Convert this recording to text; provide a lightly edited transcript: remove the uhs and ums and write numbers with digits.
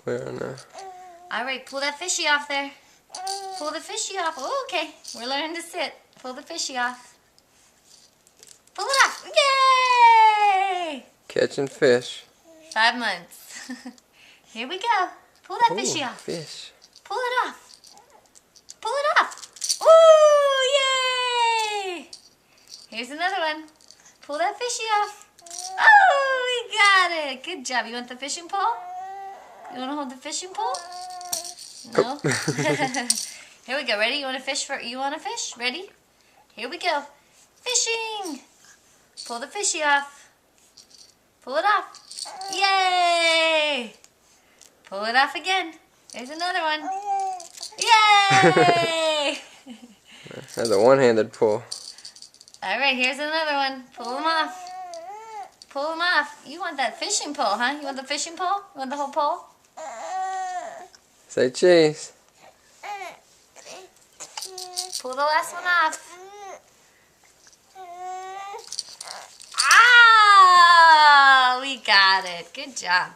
We're on All right, pull that fishy off there. Pull the fishy off. Oh, okay. We're learning to sit. Pull the fishy off. Pull it off. Yay! catching fish. 5 months. Here we go. Pull that fishy Ooh, off. fish. Pull it off. Pull it off. Ooh, yay! Here's another one. Pull that fishy off. Oh, we got it. Good job. You want the fishing pole? You want to hold the fishing pole? No? Here we go. Ready? You want to fish? You want to fish? Ready? Here we go. Fishing! Pull the fishy off. Pull it off. Yay! Pull it off again. There's another one. Yay! That's a one-handed pull. Alright, here's another one. Pull them off. Pull them off. You want that fishing pole, huh? You want the fishing pole? You want the whole pole? Say cheese. Pull the last one off. Ah! We got it. Good job.